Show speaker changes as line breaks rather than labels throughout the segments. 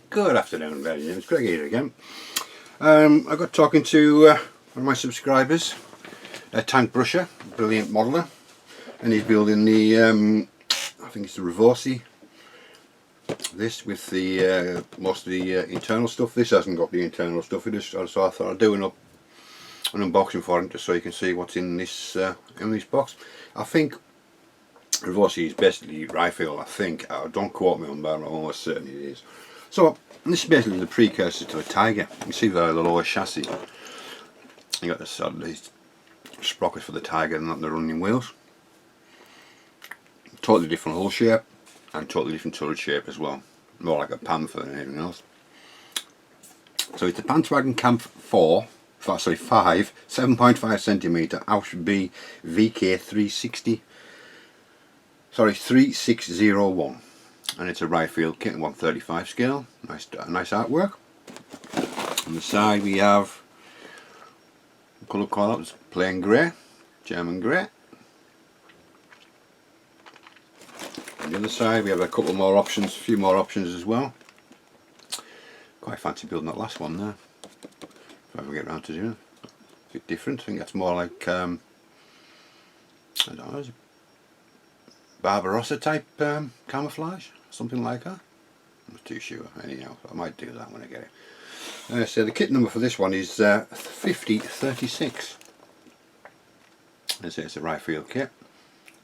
Good afternoon, ladies. It's Greg here again. I got talking to one of my subscribers, a tank brusher, brilliant modeller, and he's building the, I think it's the Revorsi, this with the most of the internal stuff. This hasn't got the internal stuff, so I thought I'd do an unboxing for him just so you can see what's in this box. I think Revorsi is basically rifle, I think. Don't quote me on that, I'm almost certain it is. So this is basically the precursor to a Tiger. You can see there the lower chassis. You got these sprockets for the Tiger and not the running wheels. Totally different hull shape and totally different turret shape as well. More like a Panther than anything else. So it's the Pantwagon Camp 5, 7.5cm Ausf.B VK36.01. And it's a right field kit, 135 scale. Nice artwork. On the side we have colour call-outs, plain grey, German grey. On the other side we have a couple more options, a few more options as well. Quite fancy building that last one there. If I ever get around to doing it. A bit different. I think that's more like I don't know, Barbarossa type camouflage, something like that. I'm not too sure. Anyhow, I might do that when I get it. So the kit number for this one is 5036. As I say, it's a right field kit.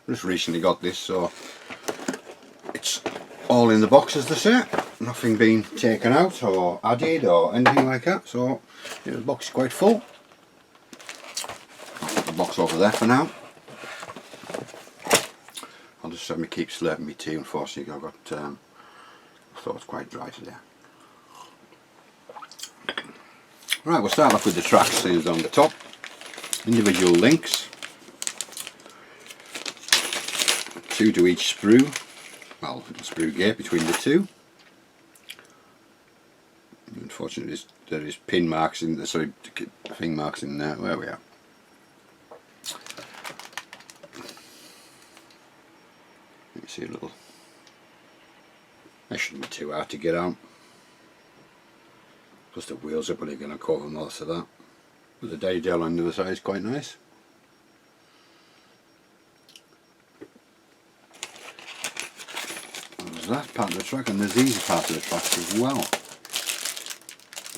Just recently got this, so it's all in the box, as they say. Nothing being taken out or added or anything like that. So yeah, the box is quite full. I'll put the box over there for now. I'll just have me keep slurping my tea. Unfortunately, I thought it was quite dry today. Right, we'll start off with the track seals on the top. Individual links. 2 to each sprue. Well, a sprue gate between the two. Unfortunately, there is pin marks in the thing marks in there. Where we are. You can see a little. That shouldn't be too hard to get out. Plus the wheels are probably going to cover most of that. But the detail on the other side is quite nice. There's that part of the track, and there's these parts of the track as well.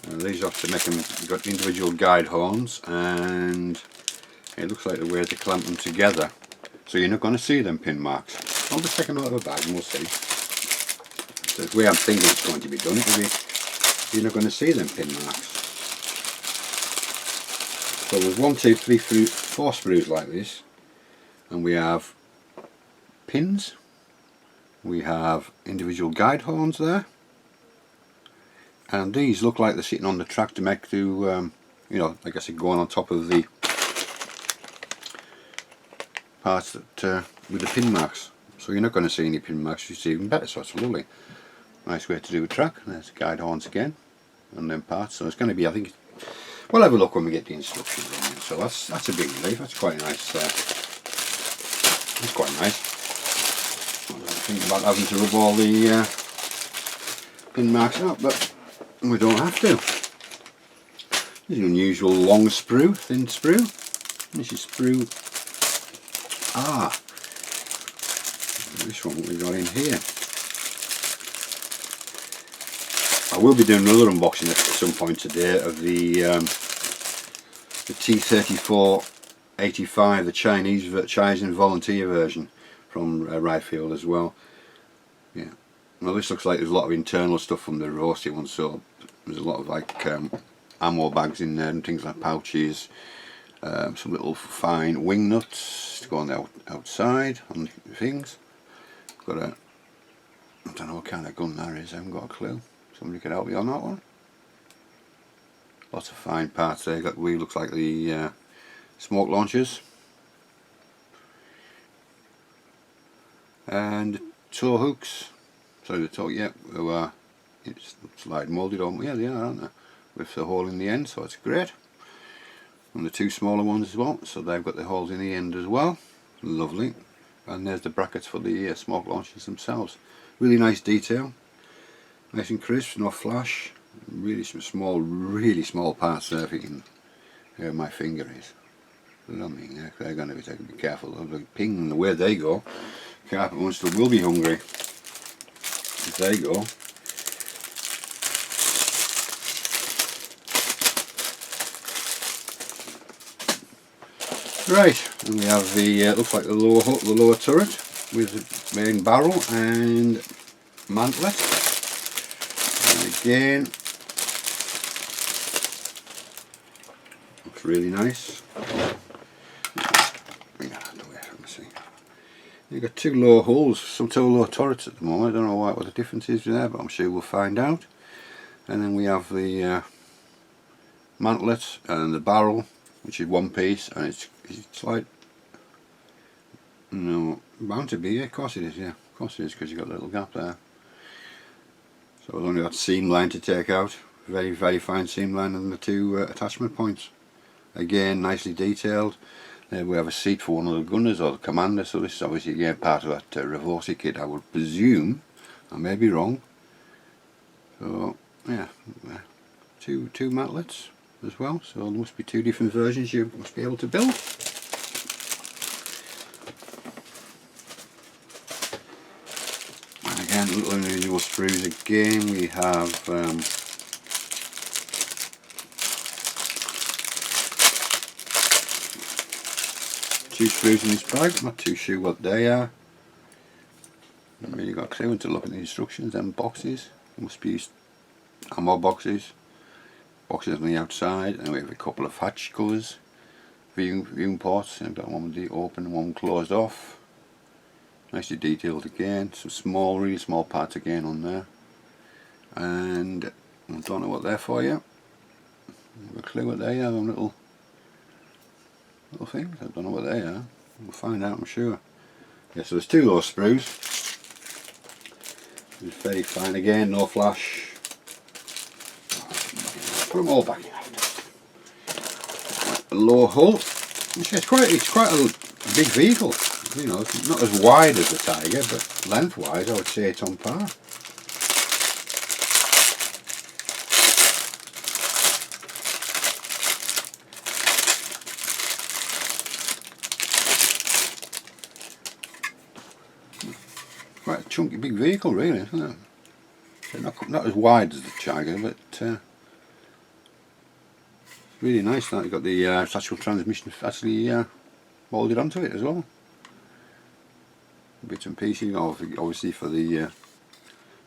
And these are to make them. You've got individual guide horns, and it looks like the way to clamp them together. So you're not going to see them pin marks. I'll just take them out of the bag and we'll see. So the way I'm thinking it's going to be done, you're not going to see them pin marks. So there's 1, 2, 3, 4 sprues like this, and we have pins. We have individual guide horns there, and these look like they're sitting on the track to make you know, like I said, going on top of the parts that with the pin marks. So you're not going to see any pin marks, you see even better, so it's lovely. Nice way to do a track. There's the guide horns again, and then parts. So it's going to be, I think, we'll have a look when we get the instructions on it. So that's a big relief. That's quite nice. It's quite nice. I don't think about having to rub all the pin marks out, but we don't have to. This is an unusual long sprue, thin sprue. This is sprue R. This one we got in here. I will be doing another unboxing at some point today of the T3485, the Chinese and volunteer version from Rifefield as well. Yeah. Well, this looks like there's a lot of internal stuff from the Revorsi one, so there's a lot of like ammo bags in there and things like pouches, some little fine wing nuts to go on the outside on things. Got a, I don't know what kind of gun that is, I haven't got a clue. Somebody could help me on that one. Lots of fine parts there. Got wheel, looks like the Smog Launchers, and the tow hooks. Sorry, the tow, yeah, it's slide moulded on. Yeah, they are, aren't they? With the hole in the end, so it's great. And the 2 smaller ones as well, so they've got the holes in the end as well. Lovely. And there's the brackets for the Smog Launchers themselves. Really nice detail. nice and crisp, no flash. Really small, really small parts there. If you can hear where my finger is. I mean, they're going to be careful. They'll be ping the way they go. Carpet monster will be hungry if they go. Right, and we have the looks like the lower turret with the main barrel and mantlet. And again, looks really nice. You've got two low hulls, some two low turrets at the moment. I don't know what the difference is there, but I'm sure we'll find out. And then we have the mantlet and the barrel, which is one piece, and it's like, no, bound to be, yeah, of course it is, yeah, of course it is, because you've got a little gap there. So we've only got seam line to take out, very, very fine seam line, and the two attachment points. Again, nicely detailed. There we have a seat for one of the gunners or the commander, so this is obviously again part of that Revorsi kit, I would presume. I may be wrong. So yeah, two mantlets as well, so there must be two different versions you must be able to build. And again, little individual screws again. We have two screws in this bag. I'm not too sure what they are. Not really got a clue until look at the instructions. Them boxes must be ammo boxes. Boxes on the outside, and we have a couple of hatch covers, viewing ports. I've got one open and one closed off. Nicely detailed again. Some small, really small parts again on there. And I don't know what they're for yet. I have a clue what they are. Them little things. I don't know what they are. We'll find out, I'm sure. Yeah, so there's two low screws. It's very fine again, no flash. Put them all back in after. A low hull. It's quite a big vehicle. You know, it's not as wide as the Tiger, but lengthwise I would say it's on par. Quite a chunky big vehicle really, isn't it? Not as wide as the Tiger, but really nice that you've got the actual transmission actually molded onto it as well. Bits and pieces, obviously for the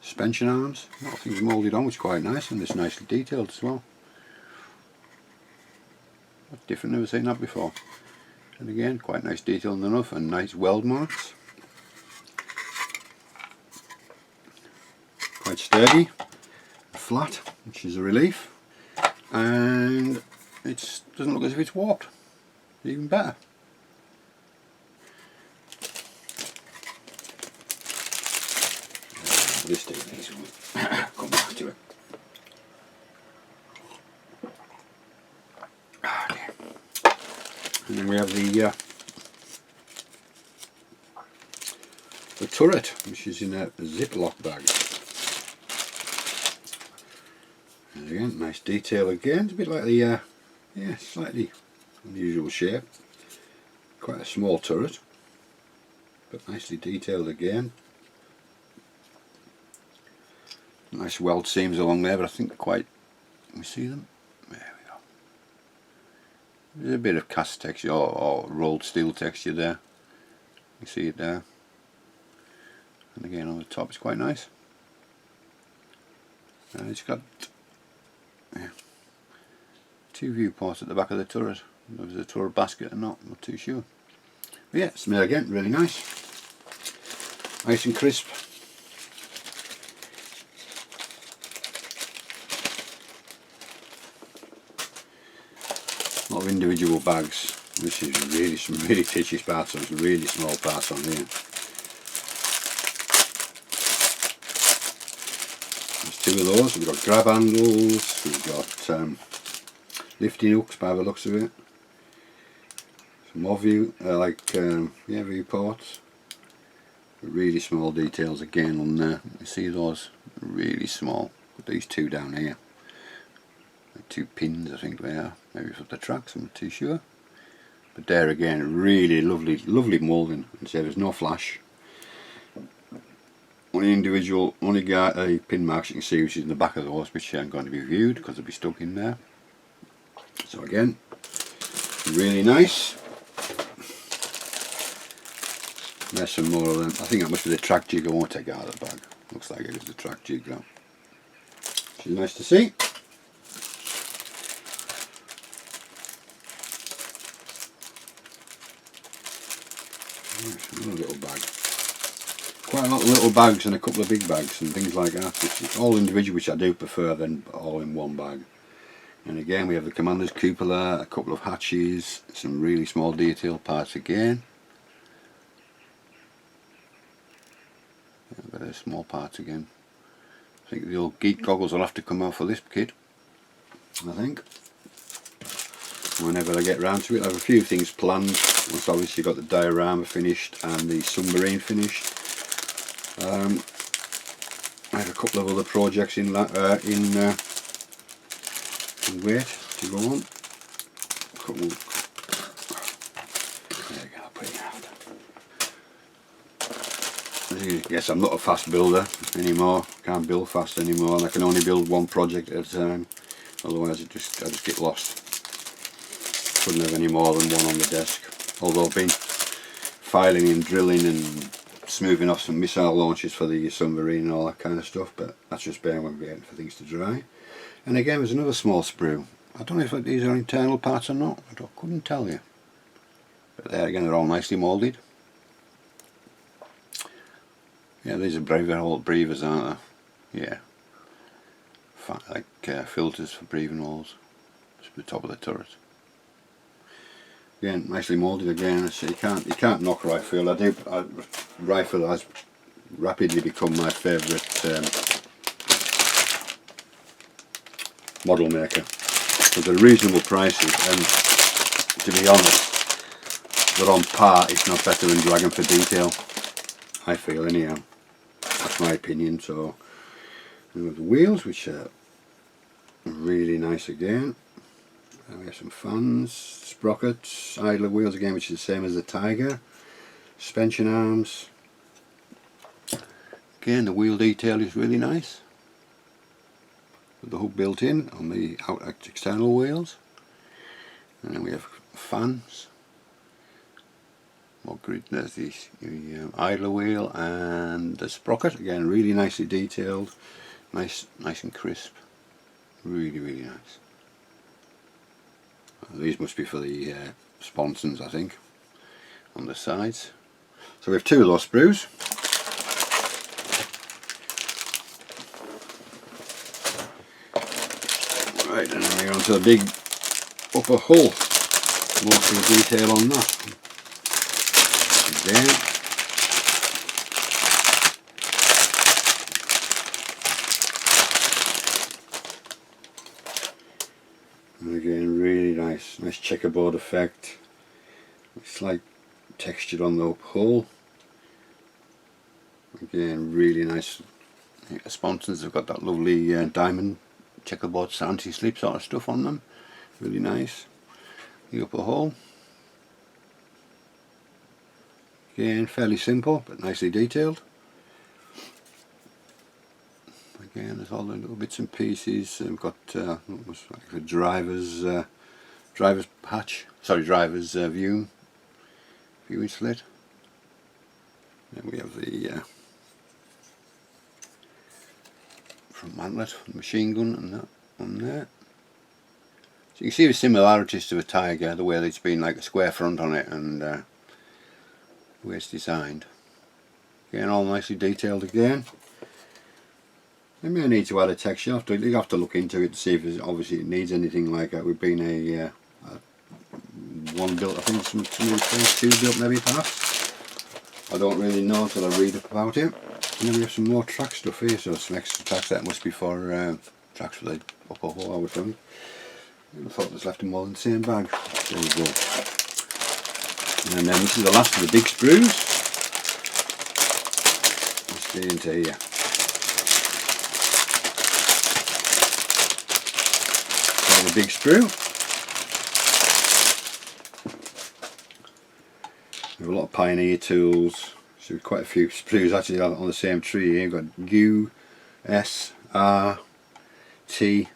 suspension arms. A lot of things moulded on, which is quite nice, and it's nicely detailed as well. That's different, never seen that before. And again, quite nice detailed enough, and nice weld marks. Quite sturdy, flat, which is a relief, and it doesn't look as if it's warped. Even better. This thing, come back to it. Okay. And then we have the turret, which is in a Ziploc bag. And again, nice detail again. It's a bit like the yeah, slightly unusual shape. Quite a small turret, but nicely detailed again. Nice weld seams along there, but I think they're quite, can we see them? There we go. There's a bit of cast texture or rolled steel texture there. You see it there. And again on the top it's quite nice. And it's got two viewports at the back of the turret. Whether there's a turret basket or not, I'm not too sure. But yeah, smell again, really nice. Nice and crisp. A lot of individual bags. This is really some really titchy parts on, some really small parts on here. There's two of those. We've got grab handles, we've got lifting hooks by the looks of it. Some more viewports. Really small details again on there. You see those really small. Put these two down here, like 2 pins I think they are, maybe for the tracks, I'm not too sure. But there again, really lovely moulding, and so there's no flash. Only got a pin marks you can see, which is in the back of those, which aren't going to be viewed because they'll be stuck in there. So again, really nice. There's some more of them. I think that must be the track jig. I won't take it out of the bag. Looks like it is the track jig now. Which is nice to see. Another little bag. Quite a lot of little bags and a couple of big bags and things like that. Which is all individual, which I do prefer than all in one bag. And again, we have the commander's cupola, a couple of hatches, some really small detail parts again. Yeah, very small parts again. I think the old geek goggles will have to come out for this kit, I think, whenever I get round to it. I have a few things planned. Once obviously got the diorama finished and the submarine finished. I have a couple of other projects in wait to go on. There you go, I'll put it after. Yes, I'm not a fast builder anymore. Can't build fast anymore, and I can only build one project at a time. Otherwise, I just get lost. Couldn't have any more than one on the desk. Although I've been filing and drilling and smoothing off some missile launches for the submarine and all that kind of stuff, but that's just bearing when we're waiting for things to dry. And again, there's another small sprue. I don't know if these are internal parts or not. Couldn't tell you. But there again, they're all nicely moulded. Yeah, these are breathers, aren't they? Yeah. Like filters for breathing holes. Just the top of the turret. Again, nicely moulded again. So you can't knock rifle. Rifle has rapidly become my favourite model maker. For the reasonable prices, and to be honest, they're on par, if not better than Dragon for detail. I feel anyhow. That's my opinion. So we have the wheels, which are really nice again. We have some fans, sprockets, idler wheels again, which is the same as the Tiger. Suspension arms. Again, the wheel detail is really nice. With the hook built in on the external wheels. And then we have fans. More grid. There's the idler wheel and the sprocket. Again, really nicely detailed. Nice and crisp. Really nice. These must be for the sponsons, I think, on the sides. So we have 2 of those sprues. Right, and then we're on to the big upper hull. Most of the detail on that. Again. And again, really nice checkerboard effect. It's like textured on the hull. Again, really nice. The sponsons have got that lovely diamond checkerboard anti-slip sort of stuff on them. Really nice. The upper hull. Again, fairly simple but nicely detailed. Again, there's all the little bits and pieces. We've got like a driver's hatch. Sorry, driver's viewing slit. Then we have the front mantlet, machine gun, and that on there. So you can see the similarities to a Tiger, the way that it's been like a square front on it and the way it's designed. Again, all nicely detailed again. They may need to add a texture. You have to look into it to see if obviously it needs anything like that. We've been a one built, I think some 2 built maybe perhaps. I don't really know until I read up about it. And then we have some more track stuff here, so some extra tracks that must be for tracks for the upper hull, I would think. I thought I just left them all in the same bag. There we go. And then this is the last of the big sprues. Let's get into here. a big sprue. We have a lot of Pioneer tools, so quite a few sprues actually on the same tree here. You've got U, S, R, T.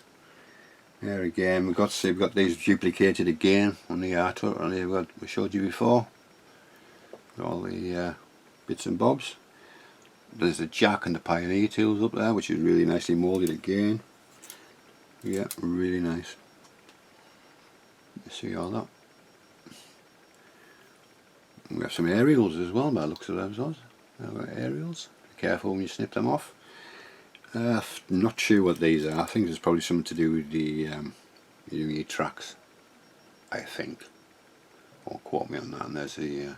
There again, we've got these duplicated again on the artwork on here we showed you before. All the bits and bobs. There's the jack and the Pioneer tools up there, which is really nicely moulded again. Yeah, really nice. You see all that. We have some aerials as well by the looks of those ones. We've got aerials. Be careful when you snip them off. Not sure what these are. I think there's probably something to do with the your tracks. I think. Don't quote me on that. And there's the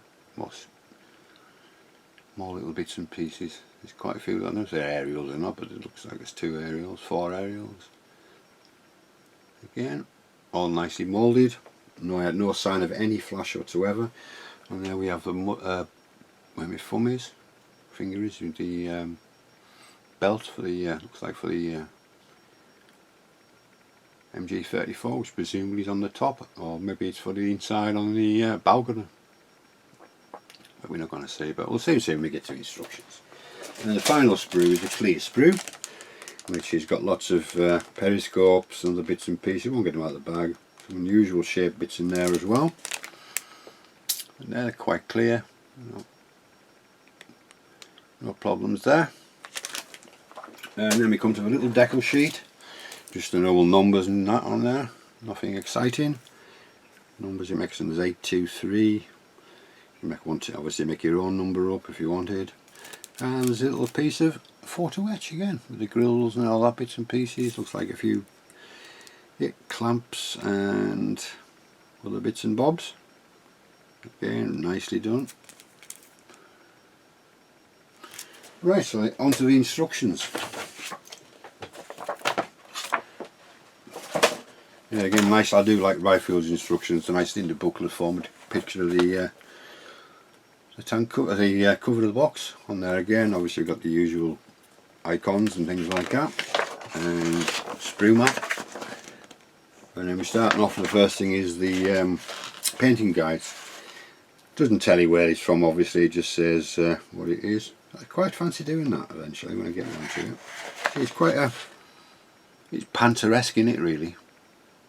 more little bits and pieces. There's quite a few. I don't know if they're aerials or not, but it looks like there's 2 aerials, 4 aerials. Again, all nicely moulded. No sign of any flash whatsoever. And there we have the where my thumb is, finger is, with the belt for the looks like for the MG34, which presumably is on the top, or maybe it's for the inside on the bow gunner. But we're not going to see, but we'll see when we get to instructions. And the final sprue is a clear sprue, which has got lots of periscopes and other bits and pieces. We won't get them out of the bag. Some unusual shaped bits in there as well. And they're quite clear. No problems there. And then we come to a little decal sheet. Just the normal numbers and that on there. Nothing exciting. Numbers you make some is 823. You obviously make your own number up if you wanted. And there's a little piece of photo etch again with the grills and all that bits and pieces. Looks like a few clamps and other bits and bobs. Again, nicely done. Right, so on to the instructions. Yeah, again, nice. I do like Rifield's instructions. They're nice in the booklet form. Picture of the tank cover, the cover of the box on there again. Obviously, we've got the usual icons and things like that, and sprue map. And then we're starting off. The first thing is the painting guides. Doesn't tell you where it's from. Obviously, it just says what it is. I quite fancy doing that eventually when I get around to it. It's quite it's Panther-esque in it, really.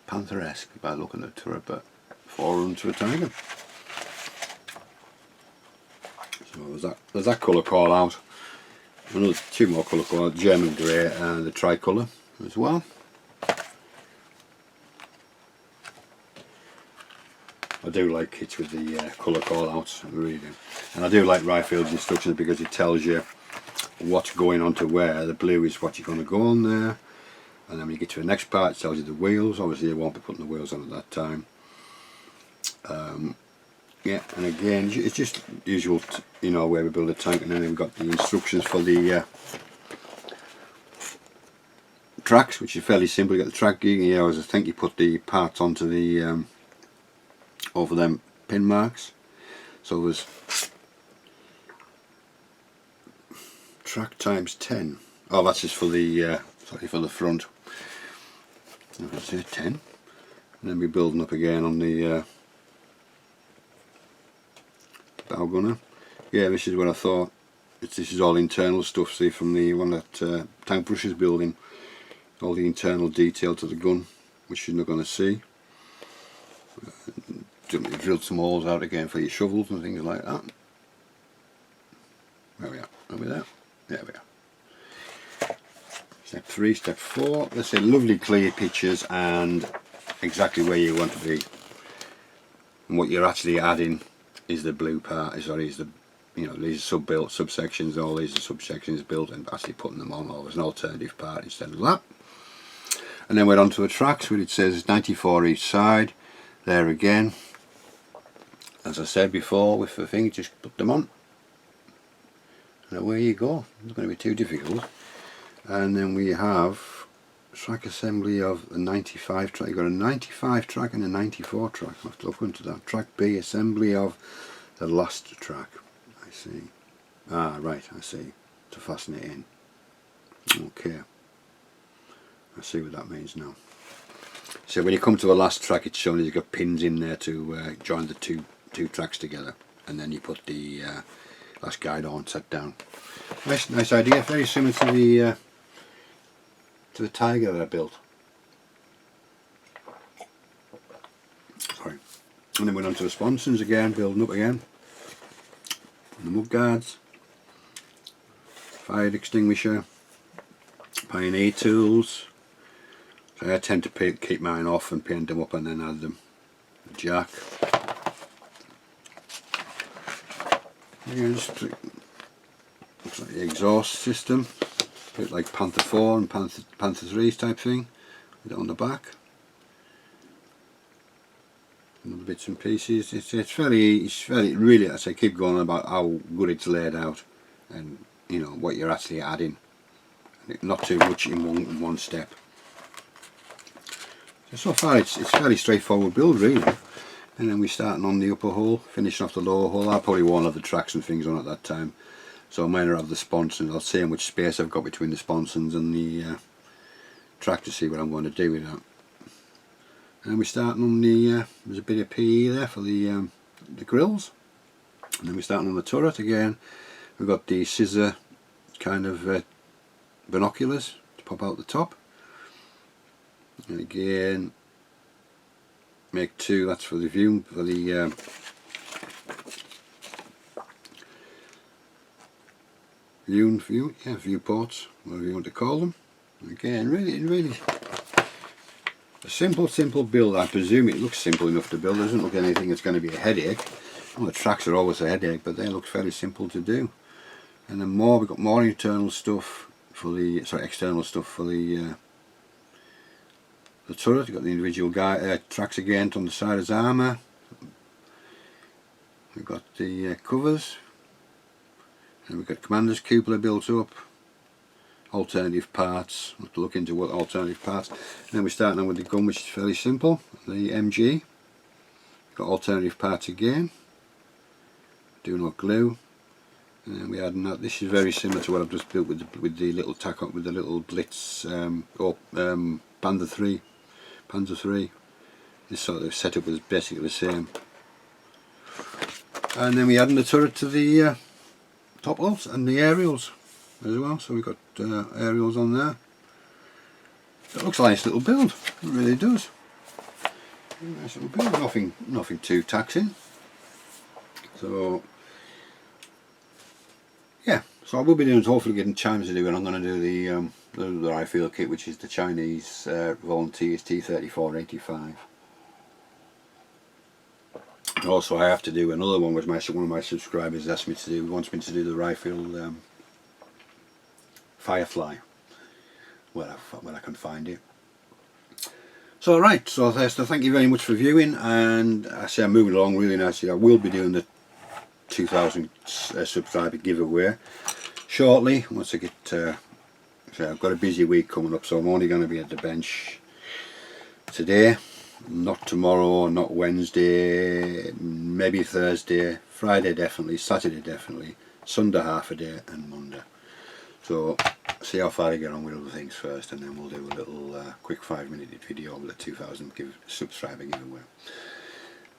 Panther-esque by looking at it, but forerunner to a tiger. So there's that colour call out. Another 2 more colour call out, German grey and the tricolour as well. I do like kits with the colour call outs, I really do. And I do like Rifield's instructions because it tells you what's going on to where. The blue is what you're going to go on there, and then when you get to the next part it tells you the wheels. Obviously you won't be putting the wheels on at that time. Yeah, and again it's just usual, you know, where we build a tank, and then we've got the instructions for the tracks, which is fairly simple. You got the track gear here. I think you put the parts onto the over them pin marks. So there's track times 10. Oh, that's just for the sorry, for the front. I'll say 10. And then we're building up again on the bow gunner. Yeah, this is what I thought. This is all internal stuff. See, from the one that Tank Brush is building, all the internal detail to the gun, which you're not going to see. Drilled some holes out again for your shovels and things like that. There we are. Are we there? There we are. Step 3, step 4. Let's say lovely clear pictures and exactly where you want to be. And what you're actually adding is the blue part. Sorry, is the, you know, these sub-built subsections. All these are subsections built, and actually putting them on, or as an alternative part instead of that. And then we're on to the tracks, where it says 94 each side. There again. As I said before, with the thing, just put them on, and away you go. It's not going to be too difficult. And then we have track assembly of the 95 track. You've got a 95 track and a 94 track. I'll have to look into that. Track B, assembly of the last track. I see. Ah, right, I see. To fasten it in. Okay. I see what that means now. So when you come to the last track, it's showing you've got pins in there to join the two tracks together, and then you put the last guide on set down. Nice idea. Very similar to the Tiger that I built. Sorry. And then went on to the sponsons again, building up again. And the mud guards, fire extinguisher, Pioneer tools. So I tend to keep mine off and paint them up and then add them. The jack. Again, just looks like the exhaust system, a bit like Panther 4 and Panther 3 type thing. With it on the back. Other bits and pieces. It's fairly really, as I keep going about how good it's laid out, and you know what you're actually adding. Not too much in one step. So far it's fairly straightforward build really. And then we're starting on the upper hull, finishing off the lower hull. I probably won't have the tracks and things on at that time, so I might have the sponsons. I'll see how much space I've got between the sponsons and the track to see what I'm going to do with that. And we're starting on the, there's a bit of PE there for the grills. And then we're starting on the turret again. We've got the scissor kind of binoculars to pop out the top. And again, make two, that's for the view, for the viewports, whatever you want to call them. Again, really a simple build. I presume it looks simple enough to build. It doesn't look anything that's going to be a headache. Well, the tracks are always a headache, but they look fairly simple to do. And then we've got more internal stuff for the, external stuff for the turret. You've got the individual tracks again on the side as armour. We've got the covers, and we've got commander's cupola built up. Alternative parts. We'll have to look into what alternative parts. And then we're starting on with the gun, which is fairly simple. The MG. Got alternative parts again. Do not glue. And then we add that. This is very similar to what I've just built with the little tack up with the little Blitz Panther 3. This sort of setup was basically the same. And then we add the turret to the top hulls and the aerials as well. So we've got aerials on there. It looks like a nice little build. It really does. Nice little build. Nothing too taxing. So yeah. So I will be doing, hopefully getting chimes to do, and I'm going to do the rifle kit, which is the Chinese Volunteers T3485. Also, I have to do another one, which one of my subscribers asked me to do. He wants me to do the rifle Firefly, where I can find it. So right, so thank you very much for viewing, and I say I'm moving along really nicely. I will be doing the 2000 subscriber giveaway shortly once I get. So I've got a busy week coming up, so I'm only going to be at the bench today. Not tomorrow, not Wednesday, maybe Thursday, Friday definitely, Saturday definitely, Sunday half a day, and Monday. So see how far I get on with other things first, and then we'll do a little quick 5-minute video of the 2000 subscriber giveaway.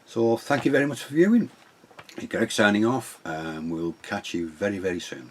So thank you very much for viewing. Greg signing off, and we'll catch you very soon.